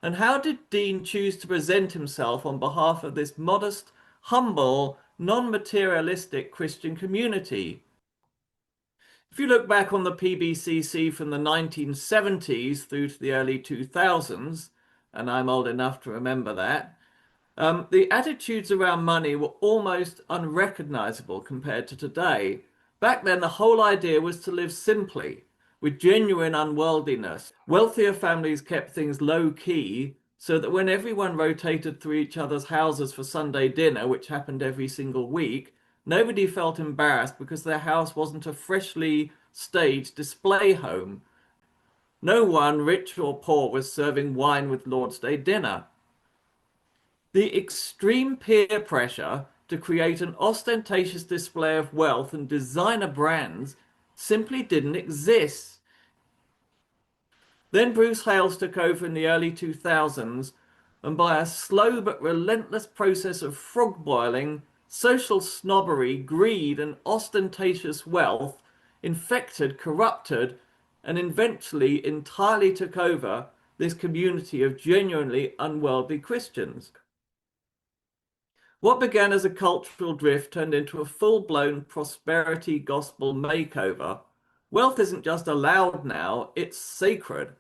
And how did Dean choose to present himself on behalf of this modest, humble, non-materialistic Christian community? If you look back on the PBCC from the 1970s through to the early 2000s, and I'm old enough to remember that, the attitudes around money were almost unrecognizable compared to today. Back then, the whole idea was to live simply, with genuine unworldliness. Wealthier families kept things low key so that when everyone rotated through each other's houses for Sunday dinner, which happened every single week, nobody felt embarrassed because their house wasn't a freshly staged display home. No one, rich or poor, was serving wine with Lord's Day dinner. The extreme peer pressure to create an ostentatious display of wealth and designer brands simply didn't exist. Then Bruce Hales took over in the early 2000s, and by a slow but relentless process of frog boiling, social snobbery, greed, and ostentatious wealth infected, corrupted, and eventually entirely took over this community of genuinely unworldly Christians. What began as a cultural drift turned into a full-blown prosperity gospel makeover. Wealth isn't just allowed now, it's sacred.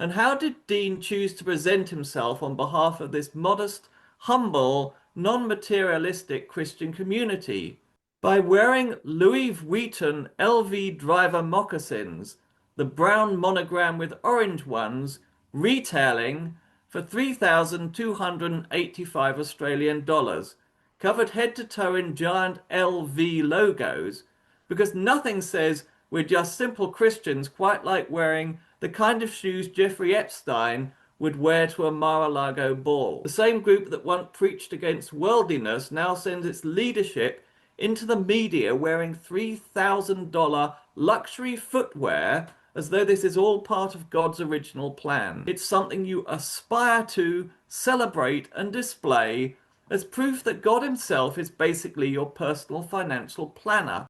And how did Dean choose to present himself on behalf of this modest, humble, non-materialistic Christian community? By wearing Louis Vuitton LV driver moccasins, the brown monogram with orange ones, retailing for 3,285 Australian dollars, covered head to toe in giant LV logos, because nothing says we're just simple Christians quite like wearing the kind of shoes Jeffrey Epstein would wear to a Mar-a-Lago ball. The same group that once preached against worldliness now sends its leadership into the media wearing $3,000 luxury footwear as though this is all part of God's original plan. It's something you aspire to, celebrate, and display as proof that God Himself is basically your personal financial planner.